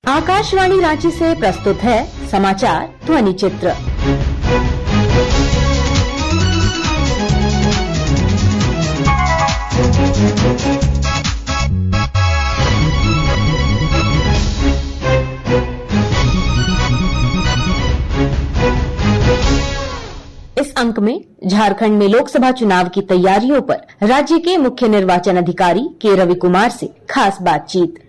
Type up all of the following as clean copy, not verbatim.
आकाशवाणी रांची से प्रस्तुत है समाचार ध्वनि चित्र। इस अंक में झारखंड में लोकसभा चुनाव की तैयारियों पर राज्य के मुख्य निर्वाचन अधिकारी के रवि कुमार से खास बातचीत।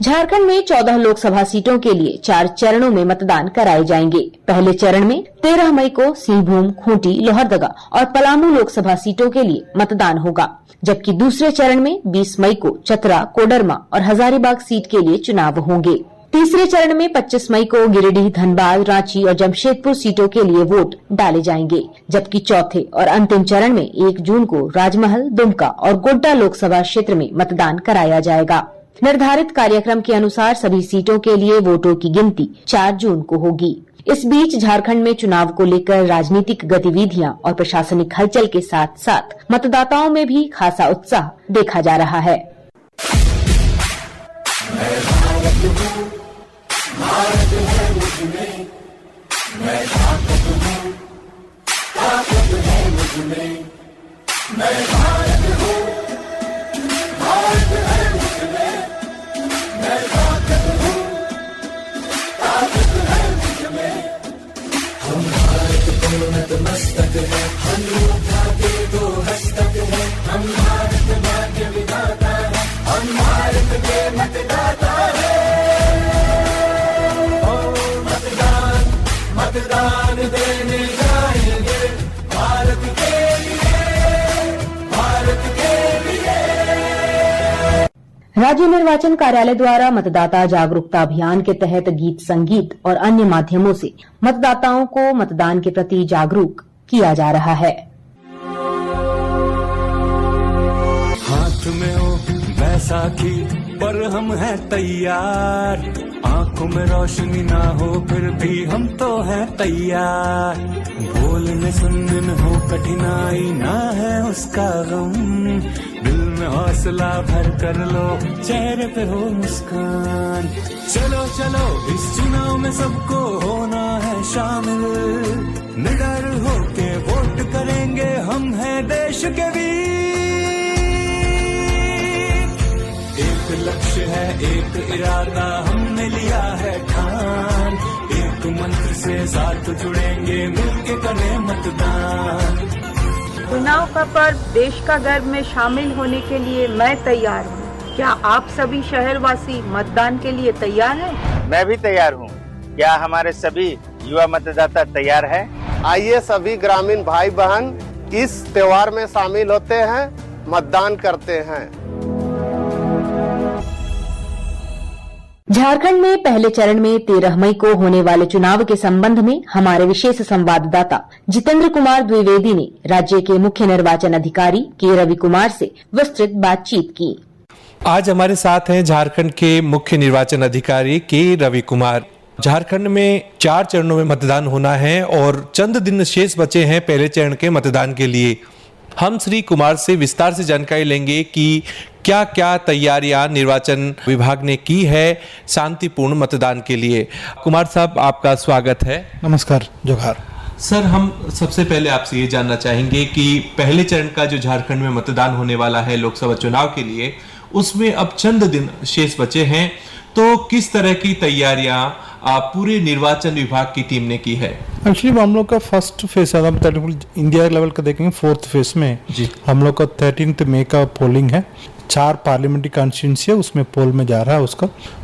झारखंड में 14 लोकसभा सीटों के लिए 4 चरणों में मतदान कराए जाएंगे। पहले चरण में 13 मई को सिंहभूम, खूंटी, लोहरदगा और पलामू लोकसभा सीटों के लिए मतदान होगा, जबकि दूसरे चरण में 20 मई को चतरा, कोडरमा और हजारीबाग सीट के लिए चुनाव होंगे। तीसरे चरण में 25 मई को गिरिडीह, धनबाद, रांची और जमशेदपुर सीटों के लिए वोट डाले जाएंगे, जबकि चौथे और अंतिम चरण में 1 जून को राजमहल, दुमका और गोड्डा लोकसभा क्षेत्र में मतदान कराया जाएगा। निर्धारित कार्यक्रम के अनुसार सभी सीटों के लिए वोटों की गिनती 4 जून को होगी। इस बीच झारखंड में चुनाव को लेकर राजनीतिक गतिविधियां और प्रशासनिक हलचल के साथ साथ मतदाताओं में भी खासा उत्साह देखा जा रहा है। मतदान देने जाएंगे भारत के लिए, भारत के लिए। राज्य निर्वाचन कार्यालय द्वारा मतदाता जागरूकता अभियान के तहत गीत, संगीत और अन्य माध्यमों से मतदाताओं को मतदान के प्रति जागरूक किया जा रहा है। हाथ में हो बैसाखी पर हम हैं तैयार, आंखों में रोशनी ना हो फिर भी हम तो हैं तैयार। बोलने सुनने में हो कठिनाई ना है उसका गम, दिल में हौसला भर कर लो चेहरे पे हो मुस्कान। चलो चलो इस चुनाव में सबको होना है शामिल, निडर होके वोट करेंगे हम हैं देश के वीर। एक लक्ष्य है, एक इरादा हमने लिया है ठान, एक मंत्र से साथ जुड़ेंगे मिलके करें मतदान। चुनाव का पर्व देश का गर्व में शामिल होने के लिए मैं तैयार हूँ। क्या आप सभी शहरवासी मतदान के लिए तैयार हैं? मैं भी तैयार हूँ। क्या हमारे सभी युवा मतदाता तैयार हैं? आइए सभी ग्रामीण भाई बहन इस त्योहार में शामिल होते हैं, मतदान करते हैं। झारखंड में पहले चरण में 13 मई को होने वाले चुनाव के संबंध में हमारे विशेष संवाददाता जितेंद्र कुमार द्विवेदी ने राज्य के मुख्य निर्वाचन अधिकारी के रवि कुमार से विस्तृत बातचीत की। आज हमारे साथ हैं झारखंड के मुख्य निर्वाचन अधिकारी के रवि कुमार। झारखंड में 4 चरणों में मतदान होना है और चंद दिन शेष बचे हैं पहले चरण के मतदान के लिए। हम श्री कुमार से विस्तार से जानकारी लेंगे कि क्या क्या तैयारियां निर्वाचन विभाग ने की है शांतिपूर्ण मतदान के लिए। कुमार साहब, आपका स्वागत है। नमस्कार, जोहार। सर, हम सबसे पहले आपसे ये जानना चाहेंगे कि पहले चरण का जो झारखंड में मतदान होने वाला है लोकसभा चुनाव के लिए, उसमें अब चंद दिन शेष बचे हैं, तो किस तरह की तैयारियां पूरे निर्वाचन विभाग की टीम ने की है? एक्चुअली हम लोग का फर्स्ट फेज है, इंडिया लेवल का देखेंगे 4th फेज में जी हम लोग का 13 मई का पोलिंग है। 4 पार्लियामेंट्री कॉन्स्टिट्यूंसी है, उसमें पोल में जा रहा है।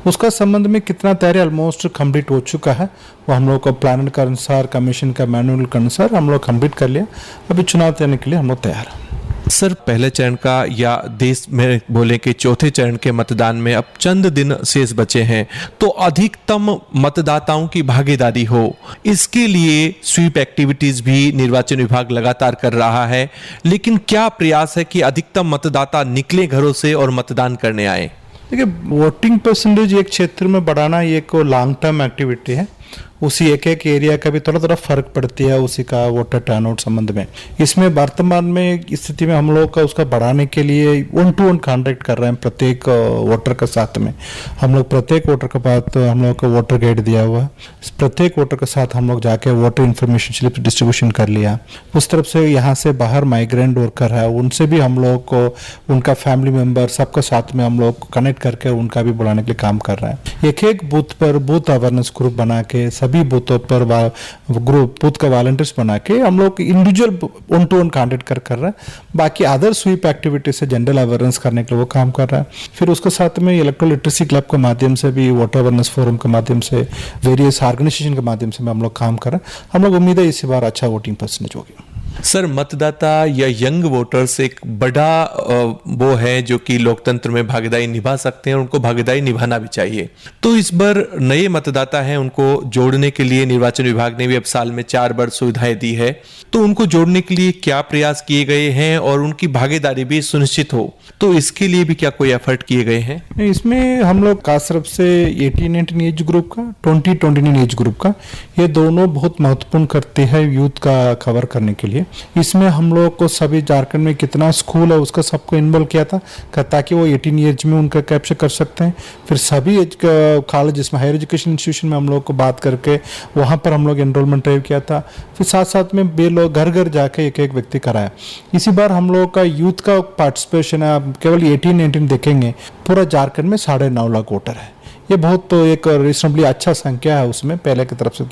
उसका संबंध में कितना तैयारी ऑलमोस्ट कंप्लीट हो चुका है, वो हम लोग को प्लान के अनुसार, कमीशन का मैनुअल के अनुसार हम लोग कंप्लीट कर लिया। अभी चुनाव देने के लिए हम लोग तैयार हैं। सर, पहले चरण का या देश में बोले कि चौथे चरण के मतदान में अब चंद दिन शेष बचे हैं, तो अधिकतम मतदाताओं की भागीदारी हो, इसके लिए स्वीप एक्टिविटीज भी निर्वाचन विभाग लगातार कर रहा है। लेकिन क्या प्रयास है कि अधिकतम मतदाता निकले घरों से और मतदान करने आए? देखिए, वोटिंग परसेंटेज एक क्षेत्र में बढ़ाना ये एक लॉन्ग टर्म एक्टिविटी है। उसी एक एक एरिया का भी थोड़ा थोड़ा फर्क पड़ती है उसी का वोटर टर्नआउट संबंध में। इसमें वर्तमान में स्थिति में हम लोग का उसका बढ़ाने के लिए 1-to-1 कॉन्टैक्ट कर रहे हैं प्रत्येक वोटर के साथ में। हम लोग प्रत्येक वोटर के पास हम लोग को वोटर गाइड दिया हुआ है, प्रत्येक वोटर के साथ हम लोग जाके वोटर इन्फॉर्मेशन स्लिप डिस्ट्रीब्यूशन कर लिया। उस तरफ से यहाँ से बाहर माइग्रेंट वर्कर है उनसे भी हम लोग को उनका फैमिली मेंबर सबके साथ में हम लोग कनेक्ट करके उनका भी बुलाने के लिए काम कर रहे हैं। एक एक बूथ पर बूथ अवेयरनेस ग्रुप बना के सभी बूथों पर ग्रुप बूथ का वॉलंटियर्स बना के हम लोग इंडिविजुअल 1-to-1 कॉन्टैक्ट कर रहे हैं। बाकी अदर स्वीप एक्टिविटी से जनरल अवेयरनेस करने के लिए वो काम कर रहा है। फिर उसके साथ में इलेक्ट्रोल लिटरेसी क्लब के माध्यम से भी वोटर अवेयरनेस फोरम के माध्यम से वेरियस ऑर्गेनाइजेशन के माध्यम से हम लोग काम कर रहे हैं। हम लोग उम्मीद है इस बार अच्छा वोटिंग परसेंटेज होगी। सर, मतदाता या यंग वोटर्स एक बड़ा वो है जो कि लोकतंत्र में भागीदारी निभा सकते हैं, उनको भागीदारी निभाना भी चाहिए। तो इस बार नए मतदाता हैं उनको जोड़ने के लिए निर्वाचन विभाग ने भी अब साल में 4 बार सुविधाएं दी है, तो उनको जोड़ने के लिए क्या प्रयास किए गए हैं और उनकी भागीदारी भी सुनिश्चित हो, तो इसके लिए भी क्या कोई एफर्ट किए गए हैं? इसमें हम लोग खास तरफ से 18-19 एज ग्रुप का 20-29 एज ग्रुप का ये दोनों बहुत महत्वपूर्ण करते हैं यूथ का कवर करने के लिए। इसमें हम लोग को सभी झारखंड में कितना स्कूल है उसका सबको इन्वॉल्व किया था ताकि वो 18 ईयर्स में उनका कैप्चर कर सकते हैं। फिर सभी कॉलेज जिसमें हायर एजुकेशन इंस्टीट्यूशन में हम लोग को बात करके वहाँ पर हम लोग एनरोलमेंट ड्राइव किया था। फिर साथ साथ में बे लोग घर घर जाके एक एक व्यक्ति कराया। इसी बार हम लोग का यूथ का पार्टिसिपेशन है, केवल 18-19 देखेंगे पूरा झारखंड में 9.5 लाख वोटर है। ये बहुत तो एक रिजनेबली अच्छा संख्या है उसमें पहले की तरफ से,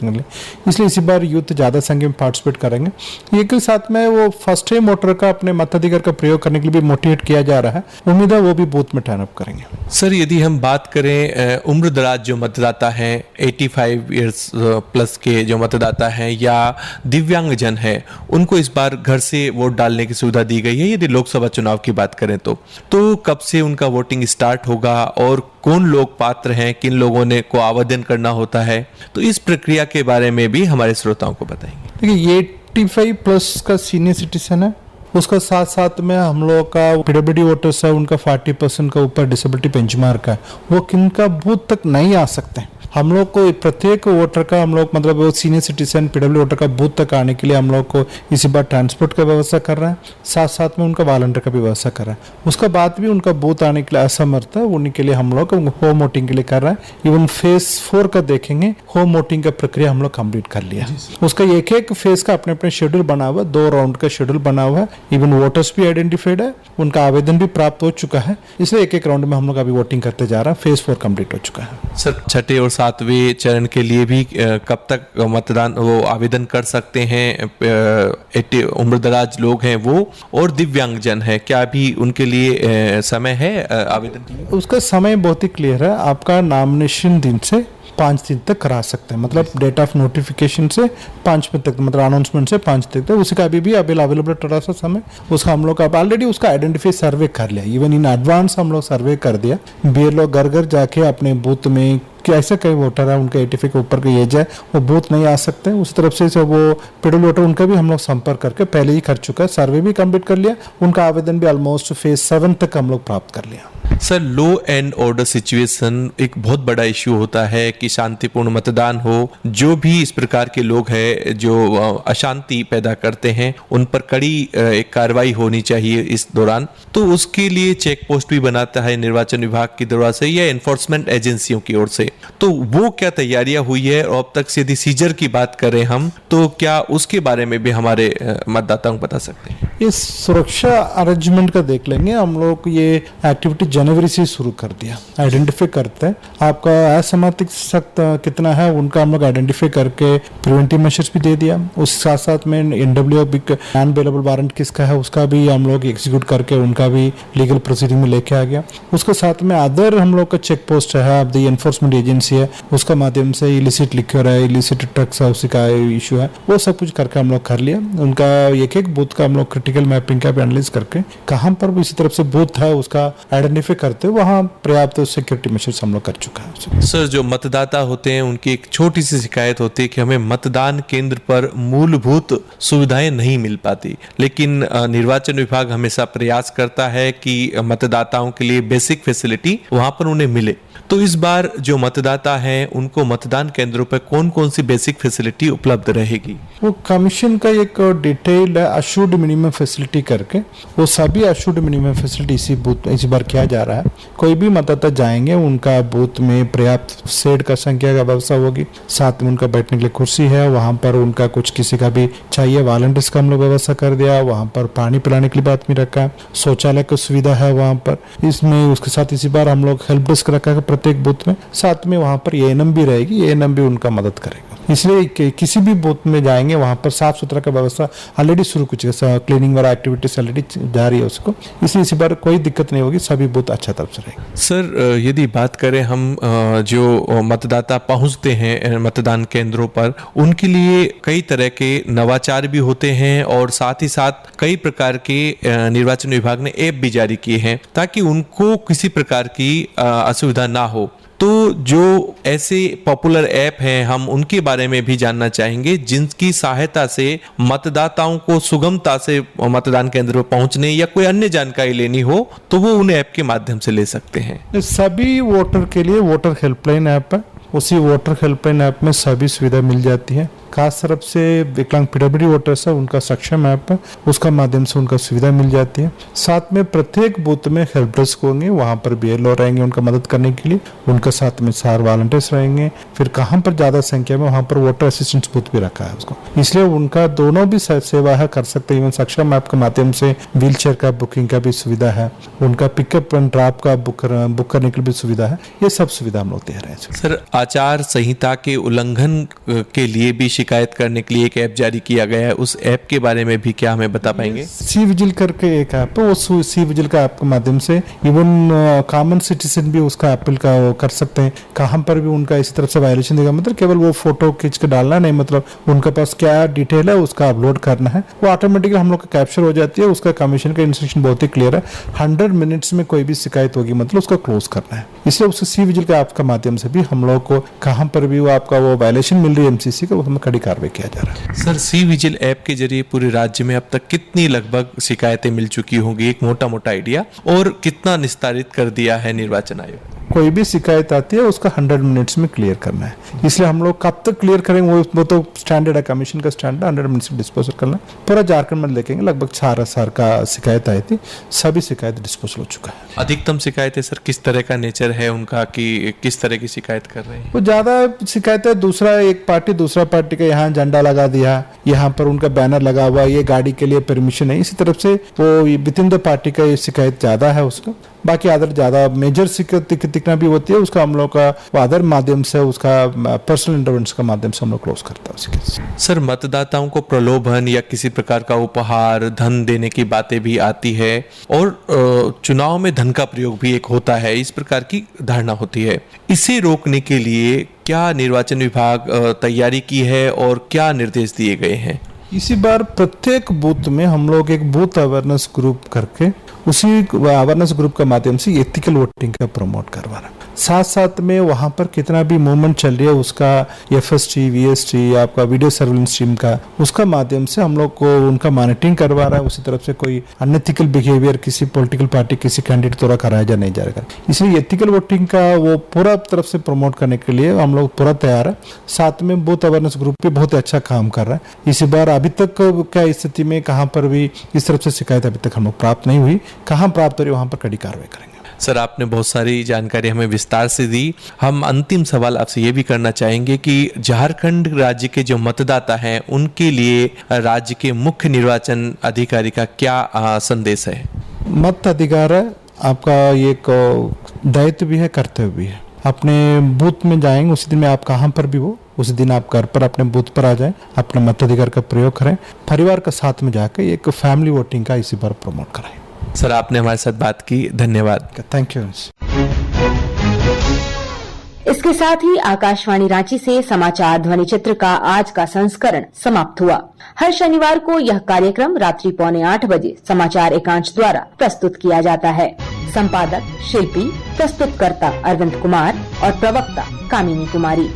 इसलिए इसी बार यूथ ज़्यादा संख्या में पार्टिसिपेट करेंगे। एक के साथ में वो फर्स्ट टाइम वोटर का अपने मताधिकार का प्रयोग करने के लिए भी मोटिवेट किया जा रहा है। उम्मीद है वो भी बूथ में टर्न अप करेंगे। सर, यदि हम बात करें उम्र दराज जो मतदाता हैं 85 ईयर्स प्लस के जो मतदाता हैं या दिव्यांगजन हैं, उनको इस बार घर से वोट डालने की सुविधा दी गई है। यदि लोकसभा चुनाव की बात करें तो कब से उनका वोटिंग स्टार्ट होगा और कौन लोग पात्र हैं, किन लोगों ने को आवेदन करना होता है, तो इस प्रक्रिया के बारे में भी हमारे श्रोताओं को बताएंगे। देखिए, 85 प्लस का सीनियर सिटीजन है, उसका साथ साथ में हम लोग का पीडब्ल्यूडी वोटर्स है, उनका 40% का ऊपर डिसेबिलिटी बेंचमार्क है, वो किनका बूथ तक नहीं आ सकते। हम लोग को प्रत्येक वोटर का हम लोग मतलब वो सीनियर सिटीजन पीडब्ल्यू वोटर का बूथ तक आने के लिए हम लोग को इसी बार ट्रांसपोर्ट का व्यवस्था कर रहे हैं, साथ साथ में उनका वॉलंटियर का भी व्यवस्था कर रहे हैं। उसका बाद भी उनका बूथ आने के लिए असमर्थ है, उन्हीं के लिए हम लोग होम वोटिंग के लिए कर रहे हैं। इवन फेज 4 का देखेंगे, होम वोटिंग का प्रक्रिया हम लोग कंप्लीट कर लिया। उसका एक एक फेज का अपने अपने शेड्यूल बना हुआ है, 2 राउंड का शेड्यूल बना हुआ है। इवन वोटर्स भी आइडेंटिफाइड है, उनका आवेदन भी प्राप्त हो चुका है, इसलिए एक एक राउंड में हम लोग अभी वोटिंग करते जा रहे हैं। फेज 4 कंप्लीट हो चुका है। सर, छठे और 7वें चरण के लिए भी कब तक मतदान वो आवेदन कर सकते हैं? उम्र दराज लोग हैं वो और दिव्यांगजन है, क्या भी उनके लिए समय है आवेदन के लिए? उसका समय बहुत ही क्लियर है। आपका नॉमिनेशन दिन से 5 दिन तक करा सकते हैं, मतलब डेट ऑफ नोटिफिकेशन से 5 दिन तक, मतलब अनाउंसमेंट से 5 दिन तक। उसका अभी भी अवेलेबल थोड़ा सा समय, उसका हम लोग अब ऑलरेडी उसका आइडेंटिफाई सर्वे कर लिया, इवन इन एडवांस हम लोग सर्वे कर दिया। बे लोग घर घर जाके अपने बूथ में कैसे कई वोटर है उनके 85 के ऊपर की एज है, वो बूथ नहीं आ सकते, उस तरफ से वो पीडब्ल्यू वोटर उनका भी हम लोग संपर्क करके पहले ही कर चुका है, सर्वे भी कंप्लीट कर लिया, उनका आवेदन भी ऑलमोस्ट फेज 7 तक हम लोग प्राप्त कर लिया। Sir, low and order situation एक बहुत बड़ा इश्यू होता है कि शांतिपूर्ण मतदान हो। जो भी इस प्रकार के लोग हैं जो अशांति पैदा करते हैं, उन पर कड़ी एक कार्रवाई होनी चाहिए इस दौरान। तो उसके लिए चेक पोस्ट भी बनाता है निर्वाचन विभाग की तरफ से या एनफोर्समेंट एजेंसियों की ओर से, तो वो क्या तैयारियां हुई है? और अब तक से यदि सीजर की बात करें हम, तो क्या उसके बारे में भी हमारे मतदाताओं को बता सकते हैं? इस सुरक्षा अरेंजमेंट का देख लेंगे हम लोग। ये एक्टिविटी जनवरी से शुरू कर दिया, आइडेंटिफाई करते हैं आपका असामाजिक सख्त कितना है, उनका हम लोग आइडेंटिफाई करके प्रिवेंटिव मेजर्स भी दे दिया। उस साथ साथ में एनडब्ल्यू नॉन अवेलेबल वारंट किसका है उसका भी हम लोग एग्जीक्यूट करके उनका भी लीगल प्रोसीडिंग में लेके आ गया। उसके साथ में अदर हम लोग का चेक पोस्ट है, अब दी एनफोर्समेंट एजेंसी है, उसका माध्यम से इलिसिट लिक्योर है, इलिसिट ड्रग्स है, उसी का इशू है, वो सब कुछ करके हम लोग कर लिया। उनका एक एक बूथ का हम लोग क्रिटिकल मैपिंग का भी एनालिसिस करके कहाँ पर भी इसी तरफ से बूथ है उसका आइडेंटिफाई करते हुए वहाँ पर्याप्त सिक्योरिटी मेजर्स हम लोग कर चुका है। सर, जो मतदाता होते हैं उनकी एक छोटी सी शिकायत होती है कि हमें मतदान केंद्र पर मूलभूत सुविधाएं नहीं मिल पाती, लेकिन निर्वाचन विभाग हमेशा प्रयास करता है कि मतदाताओं के लिए बेसिक फैसिलिटी वहां पर उन्हें मिले। तो इस बार जो मतदाता हैं उनको मतदान केंद्रों पर कौन कौन सी बेसिक फैसिलिटी उपलब्ध रहेगी? वो कमीशन का एक डिटेल है अशुड मिनिमम फैसिलिटी करके, वो सभी अशुड मिनिमम फैसिलिटी इसी बूथ इस बार किया जा रहा है। कोई भी मतदाता जाएंगे उनका बूथ में पर्याप्त सेट का संख्या का व्यवस्था होगी, साथ में उनका बैठने के लिए कुर्सी है, वहाँ पर उनका कुछ किसी का भी चाहिए वॉलंटियर्स का हम लोग व्यवस्था कर दिया, वहाँ पर पानी पिलाने के लिए बात में रखा है, शौचालय की सुविधा है वहाँ पर। इसमें उसके साथ इसी बार हम लोग हेल्प डेस्क रखा है प्रत्येक बूथ में, साथ में वहाँ पर एएनएम भी रहेगी, एएनएम भी उनका मदद करेगा। इसलिए किसी भी बूथ में जाएंगे वहाँ पर साफ सुथरा का व्यवस्था ऑलरेडी शुरू कुछ क्लीनिंग वाला एक्टिविटीज ऑलरेडी जारी है उसको, इसलिए इसी बार कोई दिक्कत नहीं होगी, सभी बूथ अच्छा तरफ से रहेंगे। सर यदि बात करें हम जो मतदाता पहुंचते हैं मतदान केंद्रों पर, उनके लिए कई तरह के नवाचार भी होते हैं और साथ ही साथ कई प्रकार के निर्वाचन विभाग ने ऐप भी जारी किए हैं ताकि उनको किसी प्रकार की असुविधा ना हो। तो जो ऐसे पॉपुलर ऐप हैं हम उनके बारे में भी जानना चाहेंगे जिनकी सहायता से मतदाताओं को सुगमता से मतदान केंद्र पर पहुंचने या कोई अन्य जानकारी लेनी हो तो वो उन ऐप के माध्यम से ले सकते हैं। सभी वोटर के लिए वोटर हेल्पलाइन ऐप है, उसी वोटर हेल्पलाइन ऐप में सभी सुविधा मिल जाती है। खास तरफ से विकलांग पीडब्ल्यूडी वोटर्स है उनका सक्षम ऐप है, उसका माध्यम से उनका सुविधा मिल जाती है। साथ में प्रत्येक बूथ में हेल्प डेस्क होंगे, वहाँ पर बीएलओ रहेंगे उनका मदद करने के लिए, उनका साथ में 4 वॉलंटियर्स रहेंगे। फिर कहाँ पर ज्यादा संख्या में वहाँ पर वोटर असिस्टेंस बूथ भी रखा है उसको, इसलिए उनका दोनों भी सेवा है कर सकते हैं। सक्षम ऐप के माध्यम से व्हील चेयर का बुकिंग का भी सुविधा है, उनका पिकअप एंड ड्रॉप का बुक करने की भी सुविधा है, ये सब सुविधा हम लोग दे रहे हैं। सर आचार संहिता के उल्लंघन के लिए भी शिकायत करने के लिए एक ऐप जारी किया गया है, उस ऐप के बारे में भी क्या हमें बता पाएंगे? सी विजिल करके एक ऐप है, वो सी विजिल का ऐप के माध्यम से इवन कॉमन सिटीजन भी उसका अपील का कर सकते हैं। कहाँ पर भी उनका इसी तरफ से वायलेशन देगा, मतलब केवल वो फोटो खींच के डालना नहीं, मतलब उनके पास क्या डिटेल है उसका अपलोड करना है, वो ऑटोमेटिकली हम लोग का कैप्चर हो जाती है। उसका कमीशन का इंस्ट्रक्शन बहुत ही क्लियर है, 100 मिनट्स में कोई भी शिकायत होगी मतलब उसका क्लोज करना है। इसलिए उससे सी विजिल का ऐप के माध्यम से भी हम लोग को कहाँ पर भी वो आपका वो वायलेशन मिल रही है एमसीसी का, उसमें कड़ी कार्रवाई किया जा रहा है। सर सी विजिल ऐप के जरिए पूरे राज्य में अब तक कितनी लगभग शिकायतें मिल चुकी होंगी, एक मोटा आइडिया, और कितना निस्तारित कर दिया है निर्वाचन आयोग? कोई भी शिकायत आती है उसका 100 मिनट्स में क्लियर करना है, इसलिए हम लोग कब तक क्लियर करेंगे वो तो स्टैंडर्ड है, कमीशन का स्टैंडर्ड 100 मिनट्स में डिस्पोजल करना। पूरा झारखंड में देखेंगे लगभग 4,000 का शिकायत आई थी, सभी शिकायत डिस्पोजल हो चुका है। अधिकतम शिकायतें सर किस तरह का नेचर है उनका, कि किस तरह की शिकायत कर रहे हैं? वो ज्यादा शिकायत है दूसरा एक पार्टी दूसरा पार्टी का यहाँ झंडा लगा दिया, यहाँ पर उनका बैनर लगा हुआ, ये गाड़ी के लिए परमिशन है, इसी तरफ से वो विद इन द पार्टी का ये शिकायत ज्यादा है उसका। बाकी अदर ज्यादा मेजर शिकायत कितना भी होती है उसका हम लोग का अदर माध्यम से उसका पर्सनल इंटरवेंशन का माध्यम से हम लोग क्लोज करता है। सर मतदाताओं को प्रलोभन या किसी प्रकार का उपहार धन देने की बातें भी आती है और चुनाव में धन का प्रयोग भी एक होता है, इस प्रकार की धारणा होती है। इसे रोकने के लिए क्या निर्वाचन विभाग तैयारी की है और क्या निर्देश दिए गए हैं? इसी बार प्रत्येक बूथ में हम लोग एक बूथ अवेयरनेस ग्रुप करके उसी अवेयरनेस ग्रुप के माध्यम से एथिकल वोटिंग का प्रमोट करवा रहा है। साथ साथ में वहां पर कितना भी मूवमेंट चल रही है उसका एफएसटी वीएसटी आपका वीडियो सर्विलेंस टीम का उसका माध्यम से हम लोग को उनका मॉनिटरिंग करवा रहा है। उसी तरफ से कोई अनएथिकल बिहेवियर किसी पॉलिटिकल पार्टी किसी कैंडिडेट द्वारा कराया जा नहीं जाएगा, इसलिए एथिकल वोटिंग का वो पूरा तरफ से प्रमोट करने के लिए हम लोग पूरा तैयार है। साथ में बूथ अवेयरनेस ग्रुप भी बहुत अच्छा काम कर रहा है। इसी बार अभी तक क्या स्थिति में कहाँ पर भी इस तरफ से शिकायत अभी तक हम लोग प्राप्त नहीं हुई, कहाँ प्राप्त हो रही वहां पर कड़ी कार्रवाई करेंगे। सर आपने बहुत सारी जानकारी हमें विस्तार से दी। हम अंतिम सवाल आपसे ये भी करना चाहेंगे कि झारखंड राज्य के जो मतदाता हैं उनके लिए राज्य के मुख्य निर्वाचन अधिकारी का क्या संदेश है? मत अधिकार है आपका, एक दायित्व भी है कर्तव्य भी है। अपने बूथ में जाएंगे उसी दिन में आप कहाँ पर भी हो उसी दिन आप घर पर अपने बूथ पर आ जाएं, अपने मताधिकार का प्रयोग करें, परिवार के साथ में जाकर एक फैमिली वोटिंग का इसी बार प्रमोट कराएं। सर आपने हमारे साथ बात की, धन्यवाद। Thank you. इसके साथ ही आकाशवाणी रांची से समाचार ध्वनि चित्र का आज का संस्करण समाप्त हुआ। हर शनिवार को यह कार्यक्रम रात्रि 7:45 बजे समाचार एकांश द्वारा प्रस्तुत किया जाता है। संपादक शिल्पी, प्रस्तुतकर्ता अरविंद कुमार और प्रवक्ता कामिनी कुमारी।